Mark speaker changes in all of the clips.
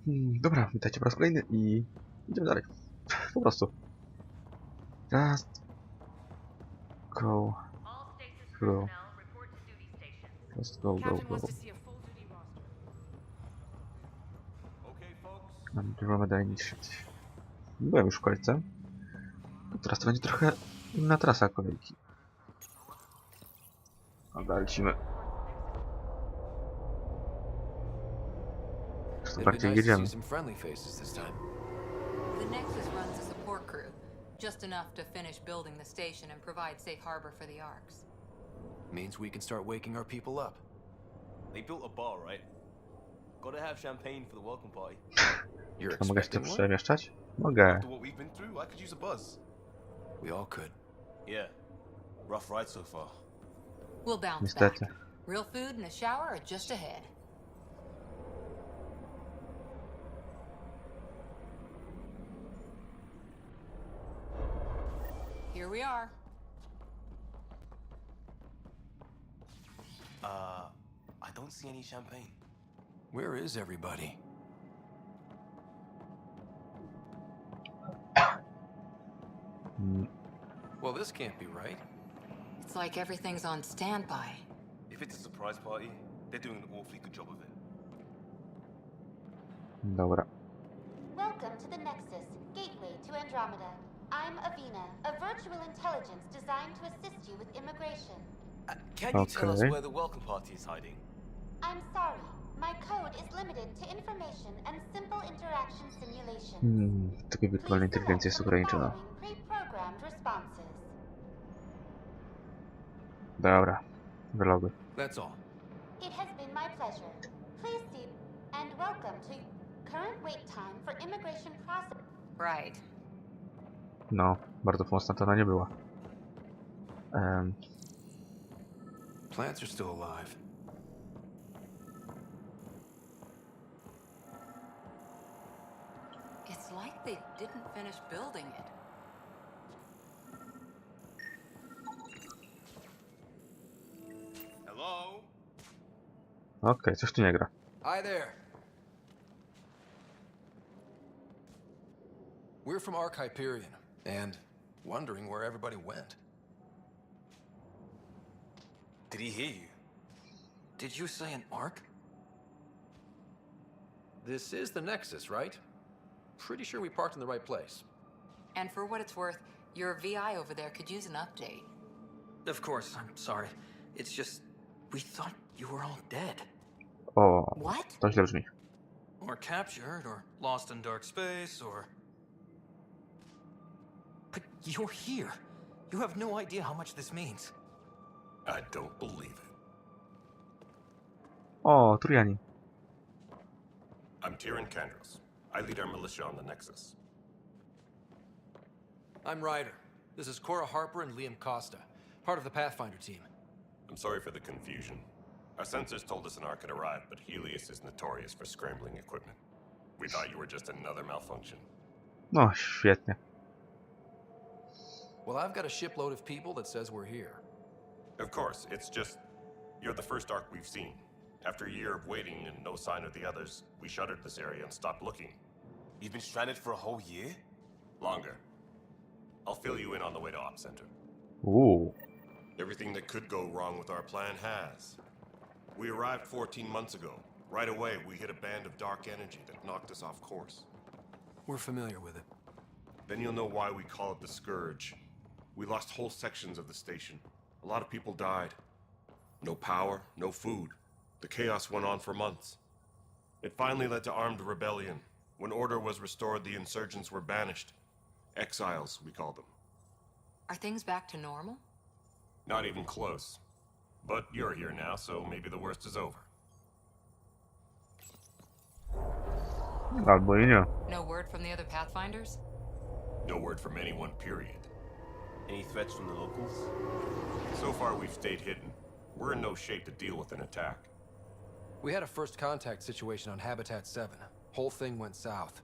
Speaker 1: Dobra, witajcie po raz kolejny i idziemy dalej. Po prostu. Just go through. Just go, go, go. Andromeda Initiative. Byłem już w kolejce. Teraz to będzie trochę inna trasa kolejki. Dobra, lecimy. Co bardziej jedziemy.
Speaker 2: The Nexus runs a support crew, just enough to finish building the station and provide safe harbor for the arcs.
Speaker 3: Means we can start waking our people up.
Speaker 4: They built a bar, right? Gotta have champagne for the welcome party.
Speaker 3: You're
Speaker 1: To mogę się tu
Speaker 3: expecting one?
Speaker 1: przemieszczać? Mogę.
Speaker 4: After what we've been through, I could use a buzz.
Speaker 3: We all could.
Speaker 4: Yeah. Rough ride so far.
Speaker 2: We'll bounce
Speaker 1: Niestety.
Speaker 2: back. Real food and a shower are just ahead. Here we are.
Speaker 4: I don't see any champagne.
Speaker 3: Where is everybody? Well, this can't be right.
Speaker 2: It's like everything's on standby.
Speaker 4: If it's a surprise party, they're doing an awfully good job of it.
Speaker 1: Dobra.
Speaker 5: Welcome to the Nexus, gateway to Andromeda. I'm Avina, a virtual intelligence designed to assist you with immigration.
Speaker 4: Can you tell us
Speaker 1: Okay.
Speaker 4: where the welcome party is hiding?
Speaker 5: I'm sorry, my code is limited to information and simple interaction simulations.
Speaker 1: Taka wirtualna inteligencja jest ograniczona.
Speaker 5: Pre-programmed responses.
Speaker 1: Dobra. Wyloguj.
Speaker 3: That's all.
Speaker 5: It has been my pleasure. Please see and welcome to current wait time for immigration process.
Speaker 2: Right.
Speaker 1: No, bardzo mocna to ona nie była.
Speaker 3: Plants are still alive.
Speaker 2: It's like they didn't finish building it.
Speaker 4: Hello?
Speaker 1: Okej, coś tu nie gra.
Speaker 3: Hi there. We're from Arc Hyperion, and wondering where everybody went.
Speaker 4: Did he hear you?
Speaker 3: Did you say an Arc? This is the Nexus, right? Pretty sure we parked in the right place.
Speaker 2: And for what it's worth, your VI over there could use an update.
Speaker 6: Of course, I'm sorry. It's just, we thought you were all dead.
Speaker 1: O,
Speaker 2: What?
Speaker 1: to źle brzmi.
Speaker 6: Or captured, or lost in dark space, or... But you're here. You have no idea how much this means.
Speaker 4: I don't believe it.
Speaker 1: O, Turiani.
Speaker 7: I'm Tyrion Kandros. I lead our militia on the Nexus.
Speaker 3: I'm Ryder. This is Cora Harper and Liam Costa, part of the Pathfinder team.
Speaker 7: I'm sorry for the confusion. Our sensors told us an Ark had arrived, but Helios is notorious for scrambling equipment. We thought you were just another malfunction.
Speaker 1: No, świetnie.
Speaker 3: Well, I've got a shipload of people that says we're here.
Speaker 7: Of course, it's just... You're the first Ark we've seen. After a year of waiting and no sign of the others, we shuttered this area and stopped looking.
Speaker 4: You've been stranded for a whole year?
Speaker 7: Longer. I'll fill you in on the way to Op Center.
Speaker 1: Uuu.
Speaker 7: Everything that could go wrong with our plan has. We arrived 14 months ago. Right away, we hit a band of dark energy that knocked us off course.
Speaker 3: We're familiar with it.
Speaker 7: Then you'll know why we call it the Scourge. We lost whole sections of the station. A lot of people died. No power, no food. The chaos went on for months. It finally led to armed rebellion. When order was restored, the insurgents were banished. Exiles, we call them.
Speaker 2: Are things back to normal?
Speaker 7: Not even close. But you're here now, so maybe the worst is over.
Speaker 1: Albo i nie.
Speaker 2: No word from the other Pathfinders?
Speaker 7: No word from anyone, period.
Speaker 4: Any threats from the locals?
Speaker 7: So far, we've stayed hidden. We're in no shape to deal with an attack.
Speaker 3: We had a first contact situation on Habitat 7. Whole thing went south.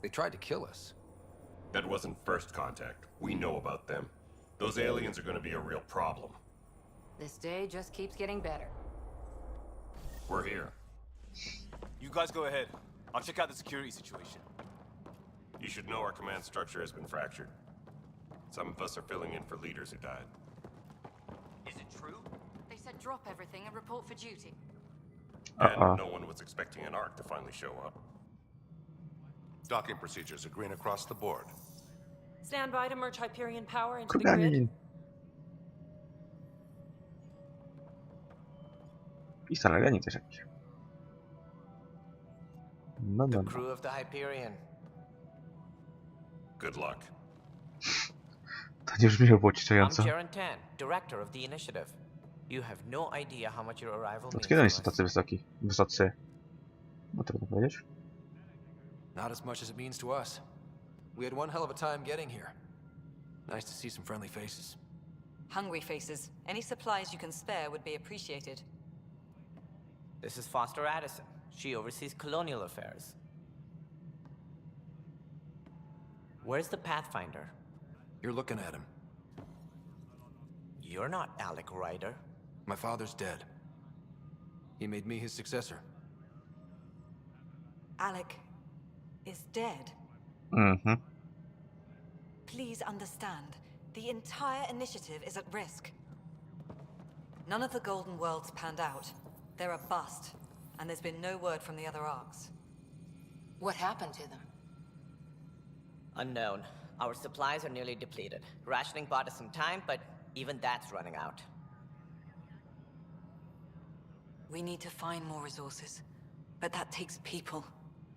Speaker 3: They tried to kill us.
Speaker 7: That wasn't first contact. We know about them. Those aliens are going to be a real problem.
Speaker 2: This day just keeps getting better.
Speaker 7: We're here.
Speaker 4: You guys go ahead. I'll check out the security situation.
Speaker 7: You should know our command structure has been fractured. Some of us are filling in for leaders who died.
Speaker 4: Is it true?
Speaker 8: They said drop everything and report for duty.
Speaker 7: And no one was expecting an arc to finally show up.
Speaker 9: Docking procedures are green across the board.
Speaker 10: Stand by to merge Hyperion power into the grid.
Speaker 1: Kurganin. I Sarleni też jakiś. No
Speaker 11: The
Speaker 1: dobra.
Speaker 11: crew of the Hyperion.
Speaker 7: Good luck.
Speaker 1: To nie brzmi
Speaker 11: I'm
Speaker 1: obłociczająco.
Speaker 11: Jaren Tan, director of the initiative. You have no idea how much your arrival
Speaker 1: Od
Speaker 11: means
Speaker 1: kiedy oni
Speaker 11: to
Speaker 1: są
Speaker 11: us.
Speaker 1: tacy wysocy? No trudno powiedzieć.
Speaker 3: Not as much as it means to us. We had one hell of a time getting here. Nice to see some friendly faces.
Speaker 10: Hungry faces. Any supplies you can spare would be appreciated.
Speaker 11: This is Foster Addison. She oversees colonial affairs. Where's the Pathfinder?
Speaker 3: You're looking at him.
Speaker 11: You're not Alec Ryder.
Speaker 3: My father's dead. He made me his successor.
Speaker 10: Alec is dead.
Speaker 1: Mhm.
Speaker 10: Please understand. The entire initiative is at risk. None of the Golden Worlds panned out. They're a bust, and there's been no word from the other arcs.
Speaker 2: What happened to them?
Speaker 11: Unknown. Our supplies are nearly depleted. Rationing bought us some time, but even that's running out.
Speaker 10: We need to find more resources, but that takes people,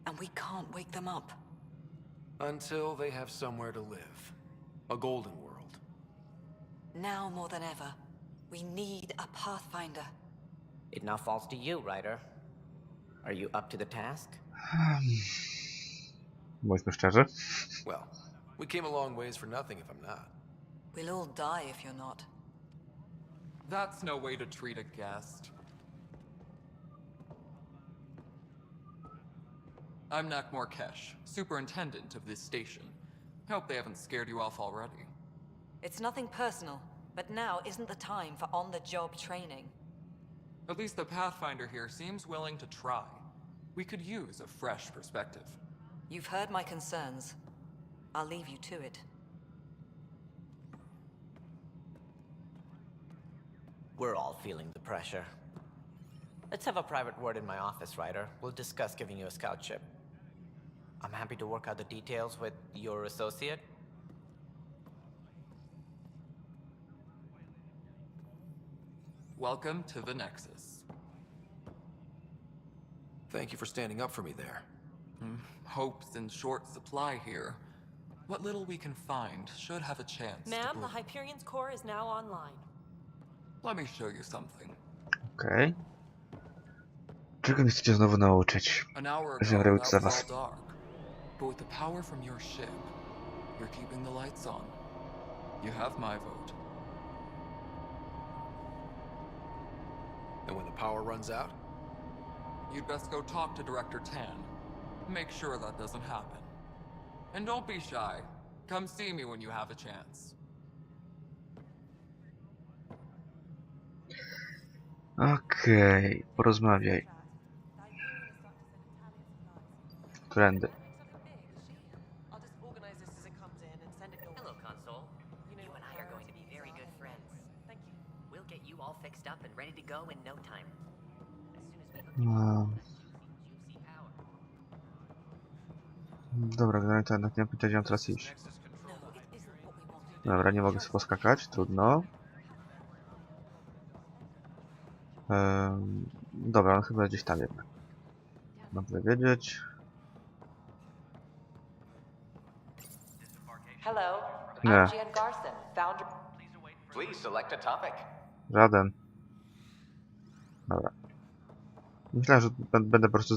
Speaker 10: and we can't wake them up.
Speaker 3: Until they have somewhere to live. A golden world.
Speaker 10: Now more than ever, we need a Pathfinder.
Speaker 11: It now falls to you, Ryder. Are you up to the task?
Speaker 1: Bądźmy szczerzy.
Speaker 3: Well, we came a long ways for nothing if I'm not.
Speaker 10: We'll all die if you're not.
Speaker 12: That's no way to treat a guest. I'm Nakmor Kesh, superintendent of this station. Hope they haven't scared you off already.
Speaker 10: It's nothing personal, but now isn't the time for on-the-job training.
Speaker 12: At least the Pathfinder here seems willing to try. We could use a fresh perspective.
Speaker 10: You've heard my concerns. I'll leave you to it.
Speaker 11: We're all feeling the pressure. Let's have a private word in my office, Ryder. We'll discuss giving you a scout ship. I'm happy to work out the details with your associate.
Speaker 12: Welcome to the Nexus.
Speaker 3: Thank you for standing up for me there.
Speaker 12: Hope's in short supply here. What little we can find should have a chance to
Speaker 10: Ma'am, the
Speaker 12: bloom.
Speaker 10: Hyperion's core is now online.
Speaker 12: Let me show you something.
Speaker 1: Okej. Czego mi chcecie znowu nauczyć?
Speaker 12: An hour
Speaker 1: Że
Speaker 12: ago,
Speaker 1: robić
Speaker 12: that
Speaker 1: za
Speaker 12: was
Speaker 1: was.
Speaker 12: all dark. But with the power from your ship, you're keeping the lights on. You have my vote.
Speaker 3: And when the power runs out,
Speaker 12: You'd best go talk to Director Tan. Make sure that doesn't happen. And don't be shy. Come see me when you have a chance.
Speaker 1: Okej, porozmawiaj. Trendy.
Speaker 13: Hello, Console. You and I are going to be very good friends. Thank you. We'll get you all fixed up and ready to go in no time. As soon as we hook you juicy power.
Speaker 1: Dobra, generalnie to jednak nie mam pytania, teraz iść. Dobra, nie mogę sobie poskakać, trudno. Dobra, on chyba gdzieś tam jednak. Dobrze wiedzieć.
Speaker 14: Hello,
Speaker 1: Nie,
Speaker 14: I'm Jan Garson, founder.
Speaker 11: Please select a topic.
Speaker 1: żaden. Dobra. Myślałem, że będę po prostu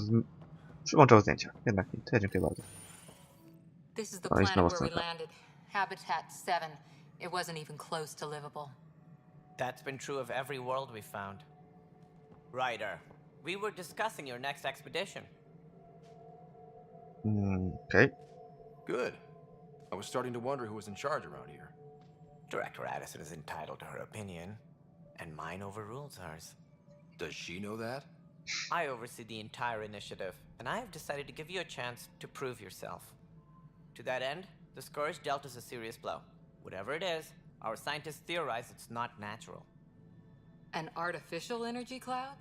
Speaker 1: przyłączał zdjęcia. Jednak nie, to ja dziękuję bardzo.
Speaker 2: This is the
Speaker 1: Oh, he's
Speaker 2: planet
Speaker 1: no
Speaker 2: where we
Speaker 1: sense.
Speaker 2: landed. Habitat 7. It wasn't even close to livable.
Speaker 11: That's been true of every world we've found. Ryder, we were discussing your next expedition.
Speaker 1: Okej.
Speaker 3: good. I was starting to wonder who was in charge around here.
Speaker 11: Director Addison is entitled to her opinion, and mine overrules hers.
Speaker 3: Does she know that?
Speaker 11: I oversee the entire initiative, and I have decided to give you a chance to prove yourself. To that end, the Scourge dealt us a serious blow. Whatever it is, our scientists theorize it's not natural.
Speaker 2: An artificial energy cloud?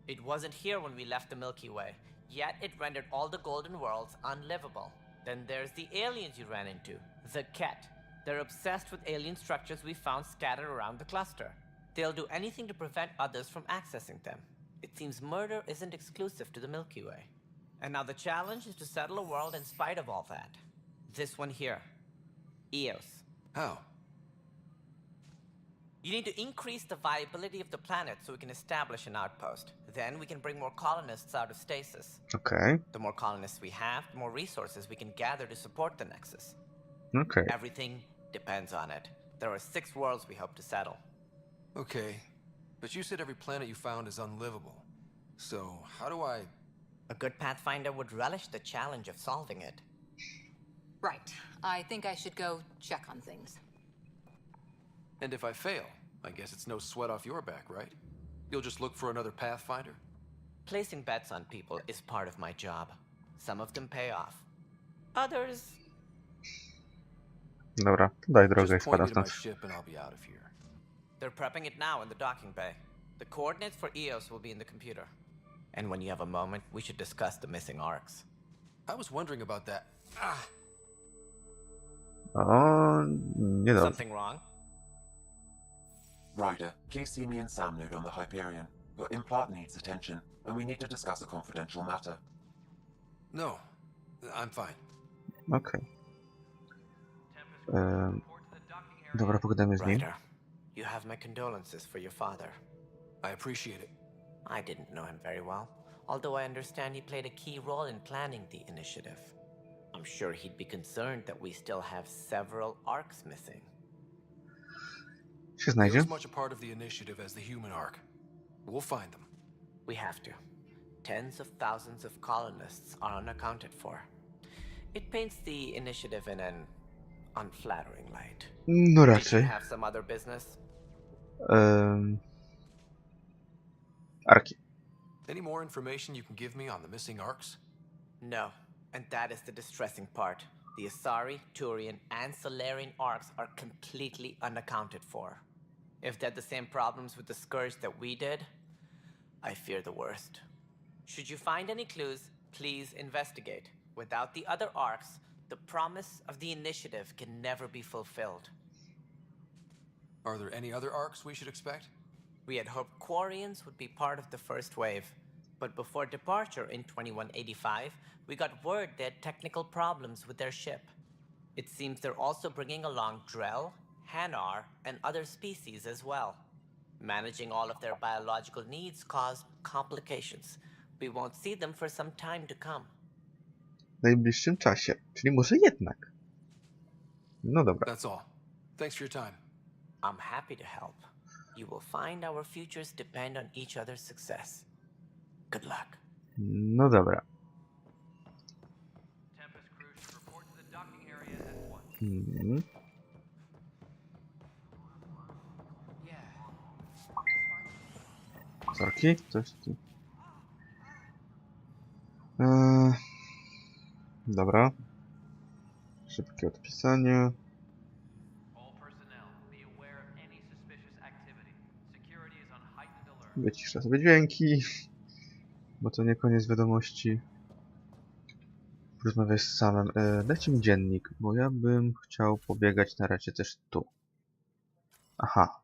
Speaker 11: It wasn't here when we left the Milky Way, yet it rendered all the Golden Worlds unlivable. Then there's the aliens you ran into, the Ket. They're obsessed with alien structures we found scattered around the cluster. They'll do anything to prevent others from accessing them. It seems murder isn't exclusive to the Milky Way. And now the challenge is to settle a world in spite of all that. This one here. Eos.
Speaker 3: How?
Speaker 11: You need to increase the viability of the planet so we can establish an outpost. Then we can bring more colonists out of stasis.
Speaker 1: Okay.
Speaker 11: The more colonists we have, the more resources we can gather to support the Nexus.
Speaker 1: Okay.
Speaker 11: Everything depends on it. There are 6 worlds we hope to settle.
Speaker 3: Okay, but you said every planet you found is unlivable. So, how do I...
Speaker 11: A good Pathfinder would relish the challenge of solving it.
Speaker 2: Right. I think I should go check on things.
Speaker 3: And if I fail, I guess it's no sweat off your back, right? You'll just look for another Pathfinder?
Speaker 11: Placing bets on people is part of my job. Some of them pay off. Others...
Speaker 1: Dobra, daj drogę i
Speaker 3: Just point
Speaker 1: spadam
Speaker 3: me to my
Speaker 1: stąd.
Speaker 3: ship and I'll be out of here.
Speaker 11: They're prepping it now in the docking bay. The coordinates for Eos will be in the computer. And when you have a moment, we should discuss the missing arcs.
Speaker 3: I was wondering about that. Ah!
Speaker 1: O, nie dobrze.
Speaker 11: Something wrong?
Speaker 14: Ryder, please see me and Sam node on the Hyperion. Your implant needs attention, and we need to discuss a confidential matter.
Speaker 3: No, I'm fine.
Speaker 1: Okej. Dobra, pogadamy z nim.
Speaker 11: Ryder, you have my condolences for your father.
Speaker 3: I appreciate it.
Speaker 11: I didn't know him very well, although I understand he played a key role in planning the initiative. I'm sure he'd be concerned that we still have several arcs missing.
Speaker 1: Się
Speaker 3: You're
Speaker 1: znajdzie?
Speaker 3: as much a part of the initiative as the human arc. We'll find them.
Speaker 11: We have to. Tens of thousands of colonists are unaccounted for. It paints the initiative in an unflattering light.
Speaker 1: No
Speaker 11: Did you
Speaker 1: raczej.
Speaker 11: have some other business?
Speaker 1: Arki.
Speaker 3: Any more information you can give me on the missing arcs?
Speaker 11: No, and that is the distressing part. The Asari, Turian, and Solarian arcs are completely unaccounted for. If they had the same problems with the Scourge that we did, I fear the worst. Should you find any clues, please investigate. Without the other arcs, the promise of the initiative can never be fulfilled.
Speaker 3: Are there any other arcs we should expect?
Speaker 11: We had hoped Quarians would be part of the first wave, but before departure in 2185, we got word they had technical problems with their ship. It seems they're also bringing along Drell, Hanar, and other species as well. Managing all of their biological needs caused complications. We won't see them for some time to come.
Speaker 1: W najbliższym czasie. Czyli może jednak. No dobra.
Speaker 3: That's all. Thanks for your time.
Speaker 11: I'm happy to help. You will find our futures depend on each other's success. Good luck.
Speaker 1: No dobra. Sorki? Coś tu. Dobra. Szybkie odpisanie. Wyciszę sobie dźwięki, bo to nie koniec wiadomości. Porozmawiaj z samym. Dajcie mi dziennik, bo ja bym chciał pobiegać na razie też tu. Aha.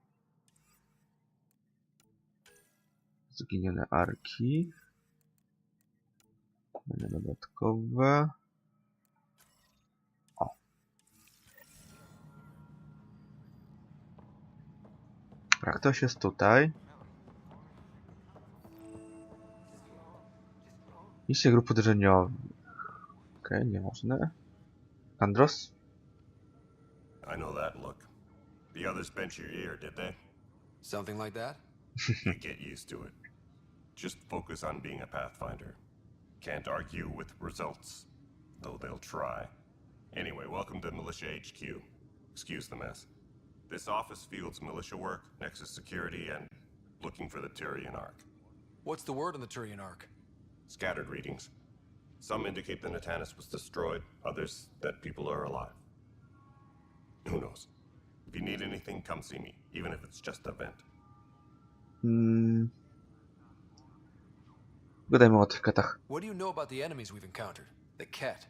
Speaker 1: Zginione arki. Będą dodatkowe. O. A ktoś jest tutaj. Misje grup uderzeniowych. Okej, nieważne. Andros?
Speaker 7: I know that look. The others bent your ear, did they?
Speaker 3: Something like that?
Speaker 7: You get used to it. Just focus on being a Pathfinder. Can't argue with results, though they'll try. Anyway, welcome to Militia HQ. Excuse the mess. This office fields militia work, Nexus security, and looking for the Tyrian Ark.
Speaker 3: What's the word on the Turian Ark?
Speaker 7: Scattered readings. Some indicate the Natanus was destroyed, others that people are alive. Who knows? If you need anything, come see me, even if it's just a vent.
Speaker 1: Gadajmy o tych katach.
Speaker 3: What do you know about the enemies we've encountered? The Ket.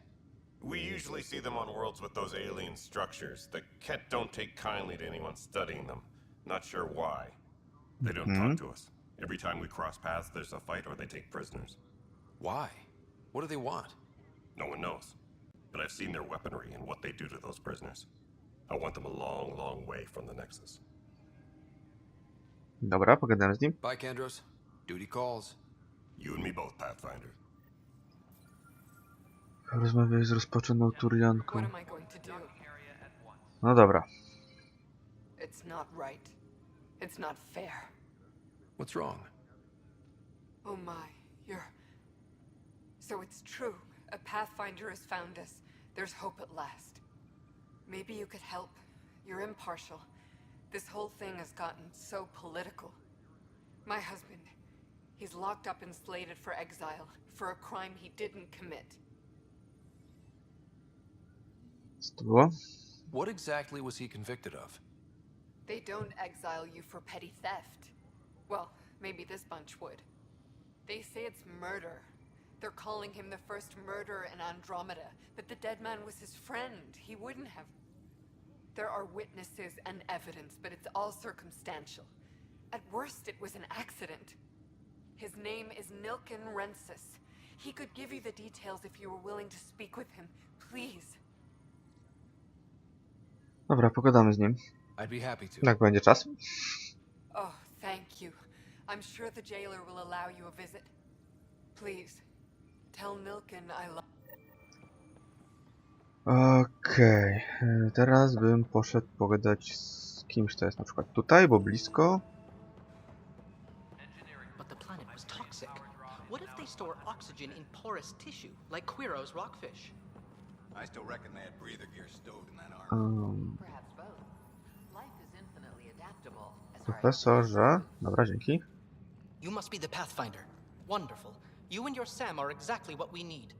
Speaker 7: We usually see them on worlds with those alien structures. The Ket don't take kindly to anyone studying them. Not sure why. They don't talk to us. Every time we cross paths, there's a fight or they take prisoners.
Speaker 3: Why? What do they want?
Speaker 7: No one knows. But I've seen their weaponry and what they do to those prisoners. I want them a long, long way from the Nexus.
Speaker 1: Dobra, pogadamy z nim.
Speaker 3: Bye, Kandros. Duty calls.
Speaker 7: You and me both, Pathfinder.
Speaker 1: Rozmawiaj z rozpaczoną Turianką. No dobra.
Speaker 15: It's not right. It's not fair.
Speaker 3: What's wrong?
Speaker 15: Oh my, So it's true. A Pathfinder has found us. There's hope at last. Maybe you could help. You're impartial. This whole thing has gotten so political. My husband, he's locked up and slated for exile for a crime he didn't commit.
Speaker 1: Co to było?
Speaker 3: What exactly was he convicted of?
Speaker 15: They don't exile you for petty theft. Well, maybe this bunch would. They say it's murder. They're calling him the first murderer in Andromeda, but the dead man was his friend. He wouldn't have. There are witnesses and evidence, but it's all circumstantial. At worst, it was an accident. His name is Nilken Rensis. He could give you the details if you were willing to speak with him. Please.
Speaker 1: Dobra, pogadamy z nim.
Speaker 3: I'd be happy to.
Speaker 1: Jak będzie czas?
Speaker 15: Oh, thank you. I'm sure the jailer will allow you a visit. Please, tell Nilken I love.
Speaker 1: Okej, teraz bym poszedł pogadać z kimś, to jest na przykład tutaj, bo blisko.
Speaker 16: But the planet was toxic. What if they store oxygen in porous tissue, like Quiro's rockfish?
Speaker 17: I still reckon they had breather gear stowed in that arm.
Speaker 2: Perhaps both. Life is infinitely adaptable.
Speaker 1: Profesorze, dobra, dzięki.
Speaker 16: You must be the Pathfinder. Wonderful. You and your Sam are exactly what we need.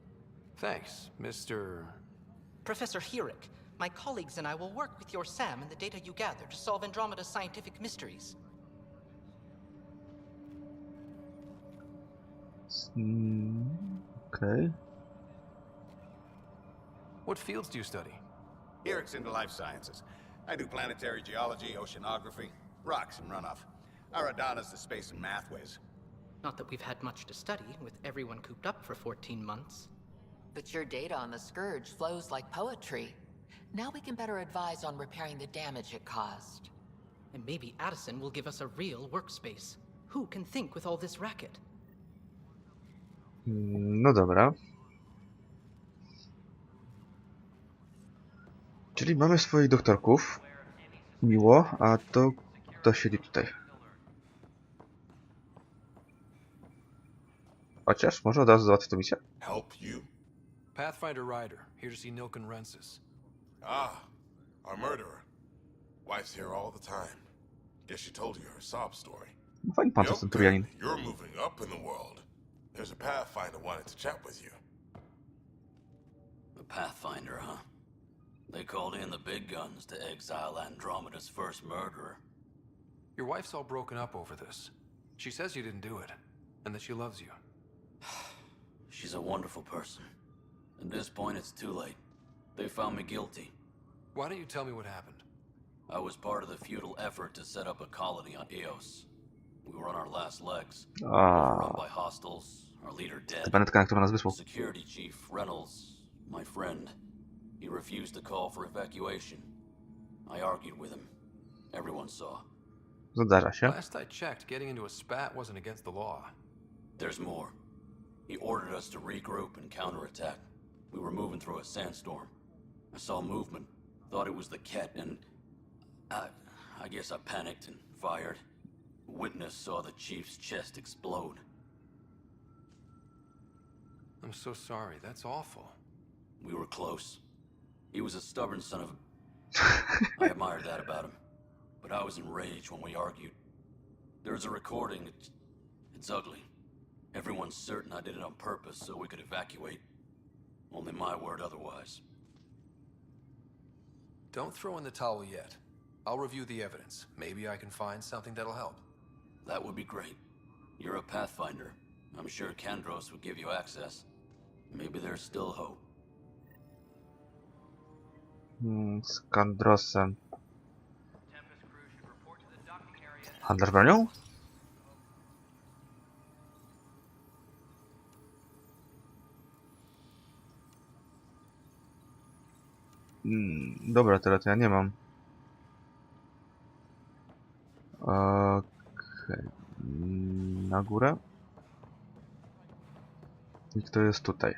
Speaker 3: Thanks, Mr.
Speaker 16: Professor Hirik, my colleagues and I will work with your Sam and the data you gather to solve Andromeda's scientific mysteries.
Speaker 1: Okay.
Speaker 3: What fields do you study?
Speaker 17: Hirik's into life sciences. I do planetary geology, oceanography, rocks and runoff. Aradana's the space and math whiz.
Speaker 16: Not that we've had much to study, with everyone cooped up for 14 months.
Speaker 2: But your data on the Scourge flows like poetry. Now we can better advise on repairing the damage it caused.
Speaker 16: And maybe Addison will give us a real workspace. Who can think with all this racket?
Speaker 1: No dobra. Czyli mamy swoich doktorków. Miło, a to kto siedzi tutaj? Chociaż może od razu załatwić tę misję?
Speaker 7: Help you?
Speaker 3: Pathfinder Ryder, here to see Nilken Rensis.
Speaker 9: Ah, our murderer. Wife's here all the time. Guess she told you her sob story.
Speaker 1: Fajny pan ten Turianin.
Speaker 9: You're moving up in the world. There's a Pathfinder wanting to chat with you.
Speaker 18: The Pathfinder, huh? They called in the big guns to exile Andromeda's first murderer.
Speaker 3: Your wife's all broken up over this. She says you didn't do it, and that she loves you.
Speaker 18: She's a wonderful person. At this point, it's too late. They found me guilty.
Speaker 3: Why don't you tell me what happened?
Speaker 18: I was part of the futile effort to set up a colony on Eos. We were on our last legs. Run by hostiles, our leader dead.
Speaker 1: Planetka, na którą nas wysłał.
Speaker 18: Security Chief Reynolds, my friend, he refused to call for evacuation. I argued with him. Everyone saw.
Speaker 1: Zdarza się.
Speaker 3: Last I checked, getting into a spat wasn't against the law.
Speaker 18: There's more. He ordered us to regroup and counterattack. We were moving through a sandstorm. I saw movement, thought it was the Ket, and I guess I panicked and fired. Witness saw the Chief's chest explode.
Speaker 3: I'm so sorry, that's awful.
Speaker 18: We were close. He was a stubborn son of a... I admired that about him. But I was enraged when we argued. There's a recording. It's ugly. Everyone's certain I did it on purpose so we could evacuate. Only my word otherwise.
Speaker 3: Don't throw in the towel yet. I'll review the evidence. Maybe I can find something that'll help.
Speaker 18: That would be great. You're a Pathfinder. I'm sure Kandros would give you access. Maybe there's still hope.
Speaker 1: Z Kandrosem. Handlarz bronią? Dobra, tyle to ja nie mam. Okej. Na górę. I kto jest tutaj?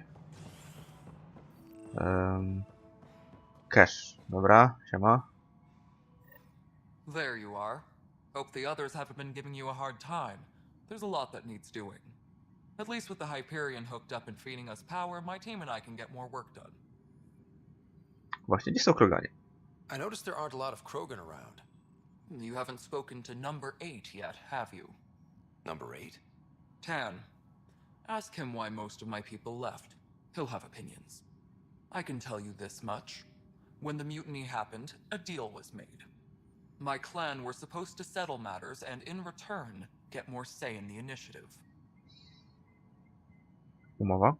Speaker 1: Cash. Dobra, siema.
Speaker 12: There you are. Hope the others haven't been giving you a hard time. There's a lot that needs doing. At least with the Hyperion hooked up and feeding us power, my team and I can get more work done.
Speaker 1: Właśnie, gdzie są kroganie?
Speaker 3: I noticed there aren't a lot of Krogan around.
Speaker 12: You haven't spoken to number 8 yet, have you?
Speaker 3: Number 8?
Speaker 12: Tan. Ask him why most of my people left. He'll have opinions. I can tell you this much. When the mutiny happened, a deal was made. My clan were supposed to settle matters and, in return, get more say in the initiative.
Speaker 1: Umowa?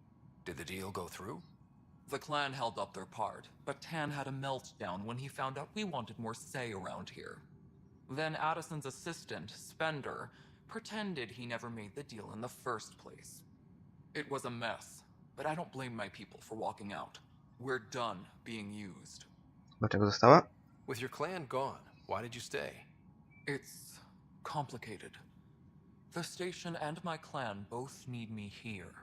Speaker 3: Did the deal go through?
Speaker 12: The clan held up their part, but Tan had a meltdown when he found out we wanted more say around here. Then Addison's assistant, Spender, pretended he never made the deal in the first place. It was a mess, but I don't blame my people for walking out. We're done being used.
Speaker 1: Dlaczego została?
Speaker 3: With your clan gone, why did you stay?
Speaker 12: It's complicated. The station and my clan both need me here.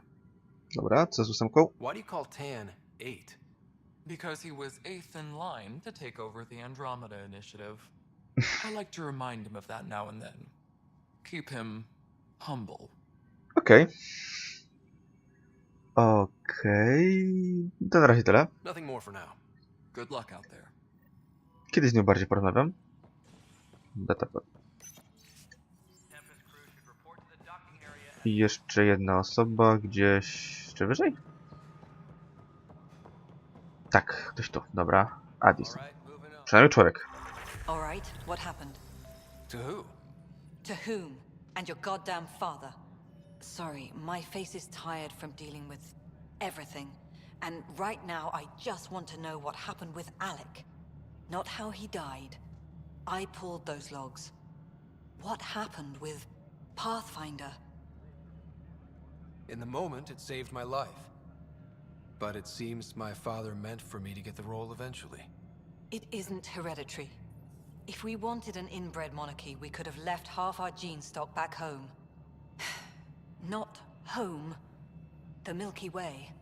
Speaker 1: Dobra, co z 8?
Speaker 3: Why do you call Tan 8?
Speaker 12: Because he was 8th in line to take over the Andromeda initiative. I like to remind him of that now and then. Keep him humble.
Speaker 1: Okej. Okej. To na razie tyle.
Speaker 3: Nothing more for now.
Speaker 12: Good luck out there.
Speaker 1: Kiedyś z nią bardziej porozmawiam. Datapad. I jeszcze jedna osoba gdzieś jeszcze wyżej? Tak, ktoś tu. Dobra. Addison. Przynajmniej człowiek.
Speaker 10: All right, what happened?
Speaker 3: To who?
Speaker 10: To whom? And your goddamn father. Sorry, my face is tired from dealing with everything. And right now, I just want to know what happened with Alec. Not how he died. I pulled those logs. What happened with Pathfinder?
Speaker 3: In the moment, it saved my life. But it seems my father meant for me to get the role eventually.
Speaker 10: It isn't hereditary. If we wanted an inbred monarchy, we could have left half our gene stock back home. Not home. The Milky Way.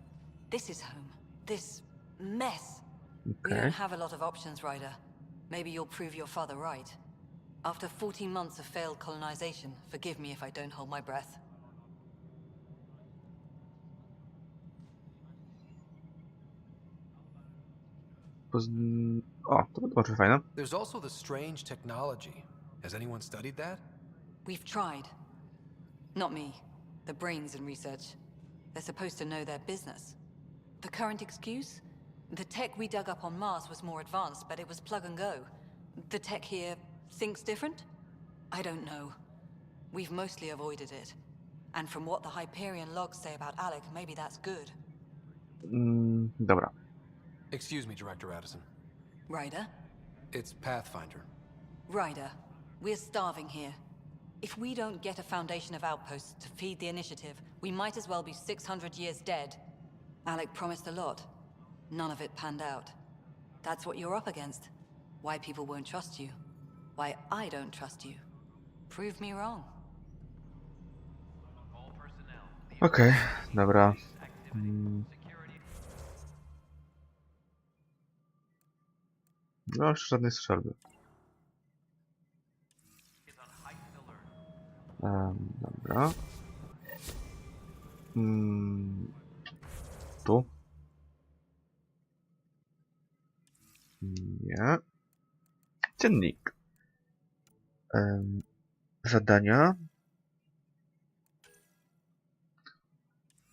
Speaker 10: This is home. This mess. We don't have a lot of options, Ryder. Maybe you'll prove your father right. After 14 months of failed colonization, forgive me if I don't hold my breath.
Speaker 1: O, to będzie fajne.
Speaker 3: There's also the strange technology. Has anyone studied that?
Speaker 10: We've tried. Not me. The brains in research. They're supposed to know their business. The current excuse? The tech we dug up on Mars was more advanced, but it was plug and go. The tech here thinks different? I don't know. We've mostly avoided it. And from what the Hyperion logs say about Alec, maybe that's good.
Speaker 1: Dobra.
Speaker 3: Excuse me, Director Addison.
Speaker 10: Ryder?
Speaker 3: It's Pathfinder.
Speaker 10: Ryder, we're starving here. If we don't get a foundation of outposts to feed the initiative, we might as well be 600 years dead. Alec promised a lot. None of it panned out. That's what you're up against. Why people won't trust you. Why I don't trust you. Prove me wrong.
Speaker 1: Okej, dobra. No, już żadnej strzelby. Dobra. Tu. Nie. Dziennik. Zadania.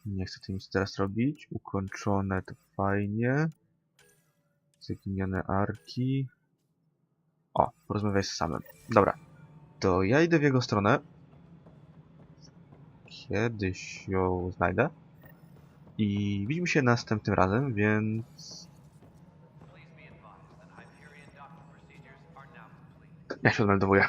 Speaker 1: Nie chcę nic teraz robić. Ukończone to fajnie. Zaginione arki. O, porozmawiaj z samym. Dobra. To ja idę w jego stronę. Kiedyś ją znajdę. I widzimy się następnym razem, więc... Ja się odmeldowuję.